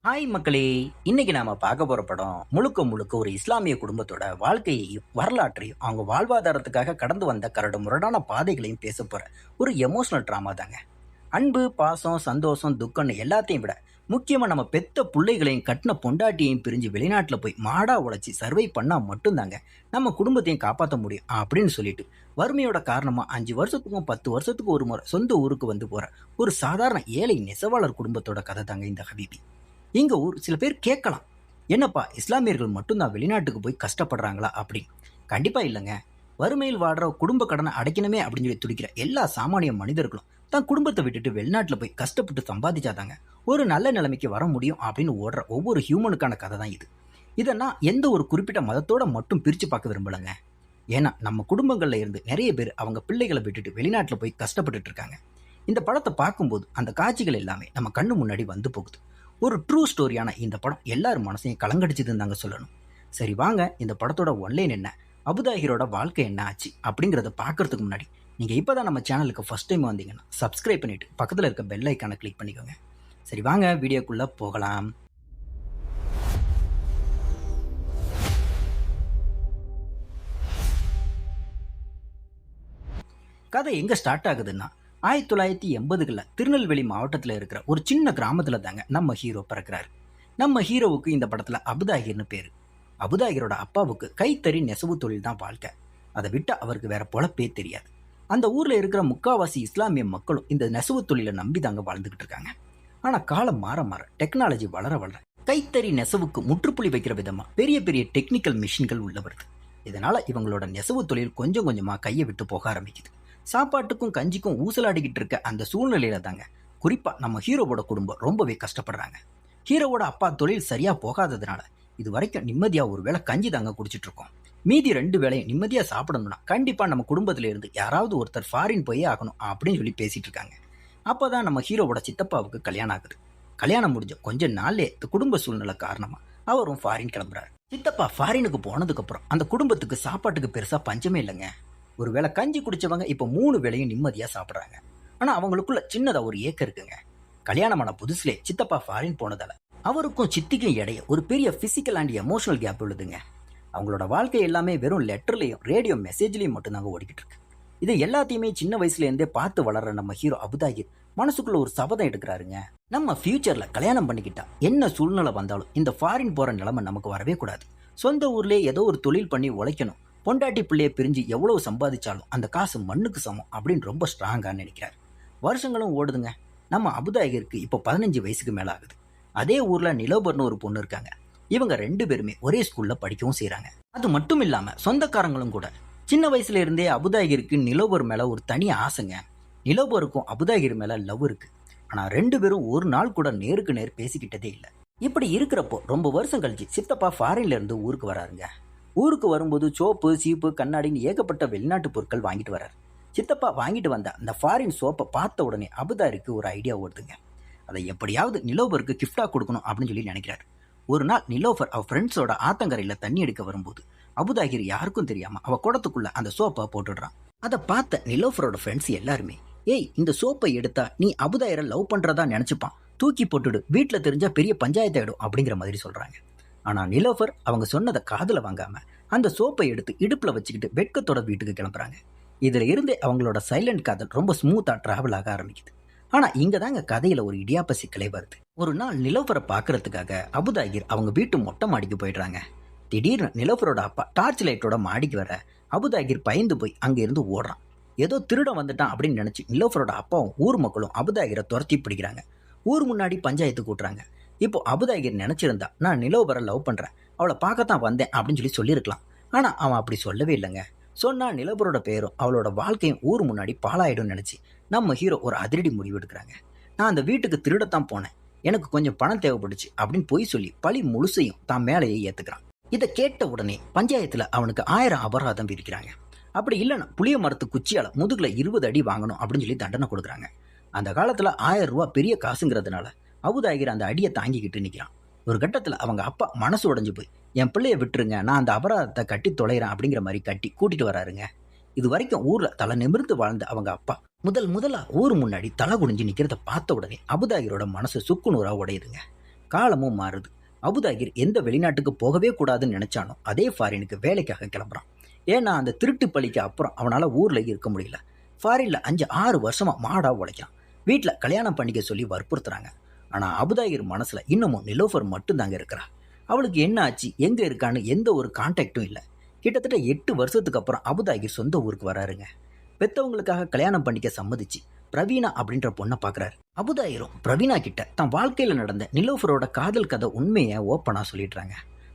Hi மக்களே. இன்னைக்கு நாம பார்க்க போற படம் முழுக்க முழுக்க ஒரு இஸ்லாமிய குடும்பத்தோட வாழ்க்கையையும் வரலாற்றையும் அவங்க வாழ்வாதாரத்துக்காக கடந்து வந்த கரடு முரடான பாதைகளையும் பேச போற ஒரு எமோஷனல் ட்ராமா தாங்க. அன்பு, பாசம், சந்தோஷம், துக்கம்னு எல்லாத்தையும் விட முக்கியமா நம்ம பெத்த பிள்ளைகளையும் கட்டின பொண்டாட்டியையும் பிரிஞ்சு வெளிநாட்டில் போய் மாடா உழைச்சி சர்வை பண்ணா மட்டும்தாங்க நம்ம குடும்பத்தையும் காப்பாற்ற முடியும் அப்படின்னு சொல்லிட்டு வறுமையோட காரணமா 5 வருஷத்துக்கும் 10 வருஷத்துக்கும் ஒரு முறை சொந்த ஊருக்கு வந்து போற ஒரு சாதாரண ஏழை நெசவாளர் குடும்பத்தோட கதை தாங்க இந்த ஹபீபி. இங்க ஒரு சில பேர் கேட்கலாம், என்னப்பா இஸ்லாமியர்கள் மட்டும்தான் வெளிநாட்டுக்கு போய் கஷ்டப்படுறாங்களா அப்படின்னு. கண்டிப்பா இல்லைங்க. வறுமையில் வாடுற குடும்ப கடனை அடைக்கணுமே அப்படின்னு சொல்லி துடிக்கிற எல்லா சாமானிய மனிதர்களும் தன் குடும்பத்தை விட்டுட்டு வெளிநாட்டில் போய் கஷ்டப்பட்டு சம்பாதிச்சாதாங்க ஒரு நல்ல நிலைமைக்கு வர முடியும் அப்படின்னு ஓடுற ஒவ்வொரு ஹியூமனுக்கான கதை தான் இது. இதை நான் எந்த ஒரு குறிப்பிட்ட மதத்தோட மட்டும் பிரித்து பார்க்க விரும்பலைங்க. ஏன்னா நம்ம குடும்பங்கள்ல இருந்து நிறைய பேர் அவங்க பிள்ளைகளை விட்டுட்டு வெளிநாட்டில் போய் கஷ்டப்பட்டுட்டு இருக்காங்க. இந்த படத்தை பார்க்கும்போது அந்த காட்சிகள் எல்லாமே நம்ம கண்ணு முன்னாடி வந்து போகுது. ஒரு ட்ரூ ஸ்டோரியான இந்த படம் எல்லாரும் மனசையும் கலங்கடிச்சதுன்னு தாங்க சொல்லணும். சரி வாங்க, இந்த படத்தோட ஒன்லைன் என்ன, அபுதாஹிரோட வாழ்க்கை என்ன ஆச்சு அப்படிங்கிறத பார்க்கறதுக்கு முன்னாடி நீங்கள் இப்போ தான் நம்ம சேனலுக்கு ஃபஸ்ட் டைம் வந்தீங்கன்னா சப்ஸ்கிரைப் பண்ணிவிட்டு பக்கத்தில் இருக்க பெல் ஐக்கானை கிளிக் பண்ணிக்கோங்க. சரி வாங்க வீடியோக்குள்ளே போகலாம். கதை எங்கே ஸ்டார்ட் ஆகுதுன்னா 1980களில் திருநெல்வேலி மாவட்டத்தில் இருக்கிற ஒரு சின்ன கிராமத்தில் தாங்க நம்ம ஹீரோ பிறக்கிறாரு. நம்ம ஹீரோவுக்கு இந்த படத்தில் அபுதாஹிர்னு பேர். அபுதாஹிரோட அப்பாவுக்கு கைத்தறி நெசவு தொழில் தான் வாழ்க்கை. அதை விட்டு அவருக்கு வேற பொழப்பே தெரியாது. அந்த ஊரில் இருக்கிற முக்காவாசி இஸ்லாமிய மக்களும் இந்த நெசவு தொழிலை நம்பி தாங்க வாழ்ந்துகிட்டு இருக்காங்க. ஆனால் காலம் மாற மாற டெக்னாலஜி வளர வளர கைத்தறி நெசவுக்கு முற்றுப்புள்ளி வைக்கிற விதமாக பெரிய பெரிய டெக்னிக்கல் மிஷின்கள் உள்ள வருது. இதனால இவங்களோட நெசவு தொழில் கொஞ்சம் கொஞ்சமாக கையை விட்டு போக ஆரம்பிக்குது. சாப்பாட்டுக்கும் கஞ்சிக்கும் ஊசலாடிக்கிட்டு இருக்க அந்த சூழ்நிலையில தாங்க குறிப்பா நம்ம ஹீரோவோட குடும்பம் ரொம்பவே கஷ்டப்படுறாங்க. ஹீரோவோட அப்பா தொழில் சரியா போகாததுனால இது வரைக்கும் நிம்மதியா ஒரு வேளை கஞ்சி தாங்க குடிச்சிட்டு இருக்கோம். மீதி 2 வேளையும் நிம்மதியா சாப்பிடணும்னா கண்டிப்பா நம்ம குடும்பத்தில இருந்து யாராவது ஒருத்தர் ஃபாரின் போயே ஆகணும் அப்படின்னு சொல்லி பேசிட்டு இருக்காங்க. அப்பதான் நம்ம ஹீரோவோட சித்தப்பாவுக்கு கல்யாணம் ஆகுது. கல்யாணம் முடிஞ்ச கொஞ்ச நாள்லே இந்த குடும்ப சூழ்நிலை காரணமா அவரும் ஃபாரின் கிளம்புறாரு. சித்தப்பா ஃபாரினுக்கு போனதுக்கு அப்புறம் அந்த குடும்பத்துக்கு சாப்பாட்டுக்கு பெருசா பஞ்சமே இல்லைங்க. ஒருவேளை கஞ்சி குடிச்சவங்க இப்போ 3 வேளையும் நிம்மதியா சாப்பிட்றாங்க. ஆனா அவங்களுக்குள்ள சின்னதா ஒரு ஏக்கம் இருக்குங்க. கல்யாணமான புதுசுலே சித்தப்பா ஃபாரின் போனதால அவருக்கும் சித்திக்கும் இடையே ஒரு பெரிய பிசிக்கல் அண்ட் எமோஷனல் கேப் உள்ளதுங்க. அவங்களோட வாழ்க்கை எல்லாமே வெறும் லெட்டர்லையும் ரேடியோ மெசேஜ்லையும் மட்டும்தாங்க ஓடிக்கிட்டு இருக்கு. இது எல்லாத்தையுமே சின்ன வயசுல இருந்தே பார்த்து வளர்ற நம்ம ஹீரோ அபுதாஹிர் மனசுக்குள்ள ஒரு சபதம் எடுக்கிறாருங்க. நம்ம ஃபியூச்சர்ல கல்யாணம் பண்ணிக்கிட்டா என்ன சூழ்நிலை வந்தாலும் இந்த ஃபாரின் போற நிலைமை நமக்கு வரவே கூடாது. சொந்த ஊர்லயே ஏதோ ஒரு தொழில் பண்ணி உழைக்கணும். பொண்டாட்டி பிள்ளைய பிரிஞ்சு எவ்வளவு சம்பாதிச்சாலும் அந்த காசு மண்ணுக்கு சமம் அப்படின்னு ரொம்ப ஸ்ட்ராங்கா நினைக்கிறார். வருஷங்களும் ஓடுதுங்க. நம்ம அபுதாஹிருக்கு இப்போ 15 வயசுக்கு மேல ஆகுது. அதே ஊர்ல நிலோபர்னு ஒரு பொண்ணு இருக்காங்க. இவங்க 2 பேருமே ஒரே ஸ்கூல்ல படிக்கவும் செய்யறாங்க. அது மட்டும் இல்லாம சொந்தக்காரங்களும் கூட. சின்ன வயசுல இருந்தே அபுதாஹிருக்கு நிலோபர் மேல ஒரு தனி ஆசைங்க. நிலோபருக்கும் அபுதாஹிர் மேல லவ் இருக்கு. ஆனா 2 பேரும் ஒரு நாள் கூட நேருக்கு நேர் பேசிக்கிட்டதே இல்லை. இப்படி இருக்கிறப்போ ரொம்ப வருஷம் கழிச்சு சித்தப்பா ஃபாரின்ல இருந்து ஊருக்கு வராருங்க. ஊருக்கு வரும்போது சோப்பு, சீப்பு, கண்ணாடின்னு ஏகப்பட்ட வெளிநாட்டு பொருட்கள் வாங்கிட்டு வர்றாரு. சித்தப்பா வாங்கிட்டு வந்த அந்த ஃபாரின் சோப்பை பார்த்த உடனே அபுதாருக்கு ஒரு ஐடியா ஓடுதுங்க. அதை எப்படியாவது நிலோபருக்கு கிஃப்டா கொடுக்கணும் அப்படின்னு சொல்லி நினைக்கிறாரு. ஒரு நாள் நிலோபர் அவ ஃப்ரெண்ட்ஸோட ஆத்தங்கரையில் தண்ணி எடுக்க வரும்போது அபுதாஹிர் யாருக்கும் தெரியாம அவ குடத்துக்குள்ள அந்த சோப்பை போட்டுடுறான். அதை பார்த்த நிலோபரோட ஃப்ரெண்ட்ஸ் எல்லாருமே, ஏய் இந்த சோப்பை எடுத்தா நீ அபுதாஹிரை லவ் பண்றதா நினைச்சுப்பான், தூக்கி போட்டுடு, வீட்டில் தெரிஞ்சா பெரிய பஞ்சாயத்தாயிடும் அப்படிங்கிற மாதிரி சொல்றாங்க. ஆனா நிலோஃபர் அவங்க சொன்னதை காதுல வாங்காம அந்த சோப்பை எடுத்து இடுப்புல வச்சுக்கிட்டு வெட்கத்தோட வீட்டுக்கு கிளம்புறாங்க. இதுல இருந்தே அவங்களோட சைலண்ட் காதல் ரொம்ப ஸ்மூத்தா டிராவல் ஆக ஆரம்பிக்குது. ஆனா இங்க தாங்க கதையில ஒரு இடியாப்ப சிக்கலே வருது. ஒரு நாள் நிலோஃபரை பாக்குறதுக்காக அபுதாஹிர் அவங்க வீட்டு மொட்டை மாடிக்கு போயிடுறாங்க. திடீர்னு நிலோஃபரோட அப்பா டார்ச் லைட்டோட மாடிக்கு வர அபுதாஹிர் பயந்து போய் அங்க இருந்து ஓடுறான். ஏதோ திருடன் வந்துட்டான் அப்படின்னு நினைச்சு நிலோஃபரோட அப்பாவும் ஊர் மக்களும் அபுதாஹிரை துரத்தி பிடிக்கிறாங்க. ஊர் முன்னாடி பஞ்சாயத்து கூட்டுறாங்க. இப்போ அபுதாஹிர் நினைச்சிருந்தா நான் நிலோபரை லவ் பண்றேன், அவளை பார்க்கத்தான் வந்தேன் அப்படின்னு சொல்லியிருக்கலாம். ஆனா அவன் அப்படி சொல்லவே இல்லைங்க. சொன்னா நிலோபரோட பேரும் அவளோட வாழ்க்கையும் ஊர் முன்னாடி பாழாயிடும் நினைச்சு நம்ம ஹீரோ ஒரு அதிரடி முடிவு எடுக்கிறாங்க. நான் அந்த வீட்டுக்கு திருடத்தான் போனேன், எனக்கு கொஞ்சம் பணம் தேவைப்படுச்சு அப்படின்னு பொய் சொல்லி பழி முழுசையும் தான் மேலேயே ஏத்துக்கிறான். இதை கேட்ட உடனே பஞ்சாயத்துல அவனுக்கு 1000 அபராதம் விதிக்கிறாங்க. அப்படி இல்லைன்னா புளிய மரத்து குச்சியால முதுகுல 20 அடி வாங்கணும் அப்படின்னு சொல்லி தண்டனை கொடுக்குறாங்க. அந்த காலத்துல 1000 ரூபாய் பெரிய காசுங்கிறதுனால அபுதாஹிர் அந்த அடியை தாங்கிக்கிட்டு நிற்கிறான். ஒரு கட்டத்தில் அவங்க அப்பா மனசு உடைஞ்சு போய், என் பிள்ளைய விட்டுருங்க, நான் அந்த அபராதத்தை கட்டி தொலைகிறேன் அப்படிங்கிற மாதிரி கட்டி கூட்டிட்டு வராருங்க. இது வரைக்கும் ஊர்ல தலை நிமிர்ந்து வாழ்ந்த அவங்க அப்பா முதலா ஊர் முன்னாடி தலை குடிஞ்சு நிக்கிறத பார்த்த உடனே அபுதாஹிரோட மனசு சுக்குநூறா உடையுதுங்க. காலமும் மாறுது. அபுதாகிர் எந்த வெளிநாட்டுக்கு போகவே கூடாதுன்னு நினைச்சானோ அதே ஃபாரினுக்கு வேலைக்காக கிளம்புறான். ஏன்னா அந்த திருட்டு பழிக்கு அப்புறம் அவனால் ஊரில் இருக்க முடியல. ஃபாரினில் 5-6 வருஷமாக மாடா உழைக்கிறான். வீட்டில் கல்யாணம் பண்ணிக்க சொல்லி வற்புறுத்துறாங்க. ஆனால் அபுதாகிர் மனசில் இன்னமும் நிலோஃபர் மட்டும்தாங்க இருக்கிறா. அவளுக்கு என்ன ஆச்சு, எங்கே இருக்கான்னு எந்த ஒரு கான்டாக்டும் இல்லை. கிட்டத்தட்ட 8 வருஷத்துக்கு அப்புறம் அபுதாகிர் சொந்த ஊருக்கு வராருங்க. பெற்றவங்களுக்காக கல்யாணம் பண்ணிக்க சம்மதிச்சு பிரவீனா அப்படின்ற பொண்ணை பார்க்குறாரு. அபுதாயிரும் பிரவீனா கிட்ட தன் வாழ்க்கையில் நடந்த நிலோஃபரோட காதல் கதை உண்மையை ஓப்பனாக சொல்லிடுறாங்க.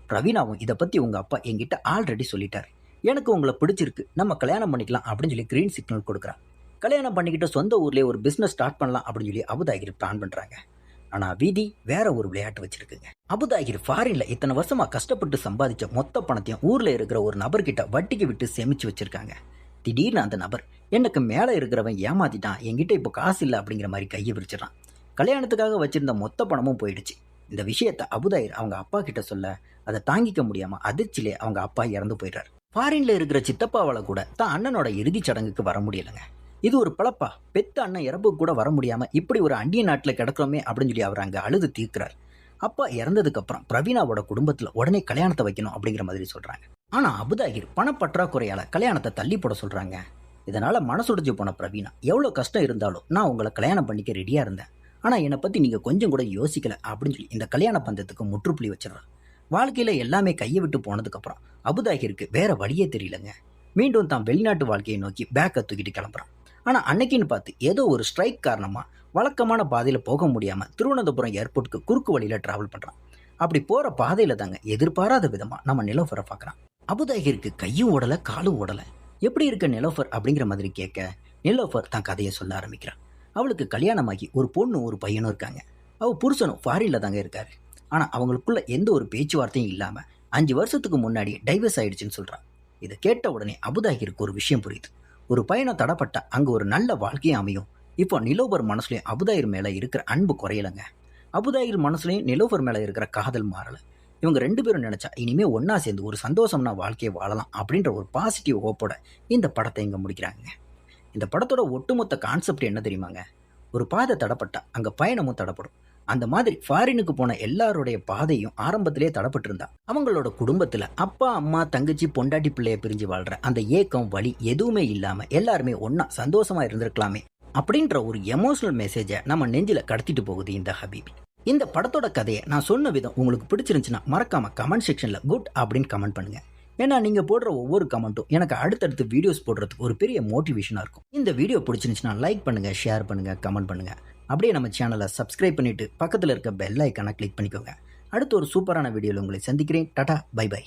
பிரவீனாவும் இதை பற்றி உங்கள் அப்பா என்கிட்ட ஆல்ரெடி சொல்லிட்டாரு, எனக்கு உங்களை பிடிச்சிருக்கு, நம்ம கல்யாணம் பண்ணிக்கலாம் அப்படின்னு சொல்லி க்ரீன் சிக்னல் கொடுக்குறான். கல்யாணம் பண்ணிக்கிட்டு சொந்த ஊர்லேயே ஒரு பிஸ்னஸ் ஸ்டார்ட் பண்ணலாம் அப்படின்னு சொல்லி அபுதாகிர் பிளான் பண்ணுறாங்க. ஆனால் விதி வேற ஒரு விளையாட்டு வச்சிருக்குங்க. அபுதாகிர் ஃபாரின்ல இத்தனை வருஷமா கஷ்டப்பட்டு சம்பாதிச்ச மொத்த பணத்தையும் ஊர்ல இருக்கிற ஒரு நபர்கிட்ட வட்டிக்கு விட்டு சேமிச்சு வச்சிருக்காங்க. திடீர்னு அந்த நபர் எனக்கு மேலே இருக்கிறவன் ஏமாத்திட்டான், என்கிட்ட இப்போ காசு இல்லை அப்படிங்கிற மாதிரி கையை விரிச்சிடறான். கல்யாணத்துக்காக வச்சிருந்த மொத்த பணமும் போயிடுச்சு. இந்த விஷயத்த அபுதாயிர் அவங்க அப்பா கிட்ட சொல்ல அதை தாங்கிக்க முடியாம அதிர்ச்சியிலே அவங்க அப்பா இறந்து போயிடுறாரு. ஃபாரின்ல இருக்கிற சித்தப்பாவால கூட தான் அண்ணனோட இறுதிச் சடங்குக்கு வர முடியலைங்க. இது ஒரு பிழப்பா, பெத்த அண்ணன் இறப்புக்கு கூட வர முடியாம இப்படி ஒரு அந்நிய நாட்டில் கிடக்கிறோமே அப்படின்னு சொல்லி அவர் அங்கே அழுது தீர்க்கிறார். அப்பா இறந்ததுக்கு அப்புறம் பிரவீனாவோட குடும்பத்தில் உடனே கல்யாணத்தை வைக்கணும் அப்படிங்கிற மாதிரி சொல்றாங்க. ஆனா அபுதாகிர் பணப்பற்றாக்குறையால கல்யாணத்தை தள்ளி போட சொல்றாங்க. இதனால மனசுடைஞ்சு போன பிரவீனா, எவ்வளவு கஷ்டம் இருந்தாலும் நான் உங்களை கல்யாணம் பண்ணிக்க ரெடியா இருந்தேன், ஆனா என்னை பத்தி நீங்க கொஞ்சம் கூட யோசிக்கல அப்படின்னு சொல்லி இந்த கல்யாண பந்தத்துக்கு முற்றுப்புள்ளி வச்சிடறான். வாழ்க்கையில எல்லாமே கையை விட்டு போனதுக்கு அப்புறம் அபுதாகிருக்கு வேற வழியே தெரியலங்க. மீண்டும் தான் வெளிநாட்டு வாழ்க்கையை நோக்கி பேக்கை தூக்கிட்டு கிளம்புறான். ஆனா அன்னைக்குன்னு பார்த்து ஏதோ ஒரு ஸ்ட்ரைக் காரணமா வழக்கமான பாதையில போக முடியாம திருவனந்தபுரம் ஏர்போர்ட்டுக்கு குறுக்கு வழியில டிராவல் பண்றான். அப்படி போற பாதையில தாங்க எதிர்பாராத விதமா நம்ம நிலோஃபரை பார்க்கறான். அபுதாகிருக்கு கையும் ஓடல காலும் ஓடல. எப்படி இருக்க நிலோஃபர் அப்படிங்கிற மாதிரி கேட்க நிலோஃபர் தான் கதையை சொல்ல ஆரம்பிக்கிறான். அவளுக்கு கல்யாணமாகி ஒரு பொண்ணு ஒரு பையனும் இருக்காங்க. அவ புருஷனும் ஃபாரின்ல தாங்க இருக்காரு. ஆனா அவங்களுக்குள்ள எந்த ஒரு பேச்சுவார்த்தையும் இல்லாம 5 வருஷத்துக்கு முன்னாடி டைவர்ஸ் ஆயிடுச்சுன்னு சொல்றான். இதை கேட்ட உடனே அபுதாகிருக்கு ஒரு விஷயம் புரியுது. ஒரு பையனை தடப்பட்ட அங்க ஒரு நல்ல வாழ்க்கையும் அமையும். இப்போ நிலோஃபர் மனசுலயும் அபுதாயிர் மேல இருக்கிற அன்பு குறையலங்க. அபுதாயிர் மனசுலயும் நிலோஃபர் மேல இருக்கிற காதல் மாறல. இவங்க 2 பேரும் நினைச்சா இனிமே ஒன்னா சேர்ந்து ஒரு சந்தோஷம்னா வாழ்க்கையை வாழலாம் அப்படின்ற ஒரு பாசிட்டிவ் ஹோப்போட இந்த படத்தை இங்க முடிக்கிறாங்க. இந்த படத்தோட ஒட்டுமொத்த கான்செப்ட் என்ன தெரியுமாங்க? ஒரு பாதை தடப்பட்டா அங்க பயணமும் தடப்படும். அந்த மாதிரி ஃபாரினுக்கு போன எல்லாருடைய பாதையும் ஆரம்பத்திலே தடப்பட்டு இருந்தா அவங்களோட குடும்பத்துல அப்பா அம்மா தங்கச்சி பொண்டாட்டி பிள்ளைய பிரிஞ்சு வாழ்ற அந்த ஏக்கம் வலி எதுவுமே இல்லாம எல்லாருமே ஒன்னா சந்தோஷமா இருந்திருக்கலாமே அப்படின்ற ஒரு எமோஷனல் மெசேஜை நம்ம நெஞ்சில கடத்திட்டு போகுது இந்த ஹபீபி. இந்த படத்தோட கதையை நான் சொன்ன விதம் உங்களுக்கு பிடிச்சிருந்துச்சுன்னா மறக்காம கமெண்ட் செக்ஷன்ல குட் அப்படின்னு கமெண்ட் பண்ணுங்க. ஏன்னா நீங்க போடுற ஒவ்வொரு கமெண்ட்டும் எனக்கு அடுத்தடுத்து வீடியோஸ் போடுறதுக்கு ஒரு பெரிய மோட்டிவேஷனா இருக்கும். இந்த வீடியோ பிடிச்சிருந்துச்சுன்னா லைக் பண்ணுங்க, ஷேர் பண்ணுங்க, கமெண்ட் பண்ணுங்க. அப்படியே நம்ம சேனலை சப்ஸ்கிரைப் பண்ணிட்டு பக்கத்தில் இருக்க பெல் ஐக்கானை கிளிக் பண்ணிக்கோங்க. அடுத்து ஒரு சூப்பரான வீடியோவில் உங்களை சந்திக்கிறேன். டாடா, பை பை.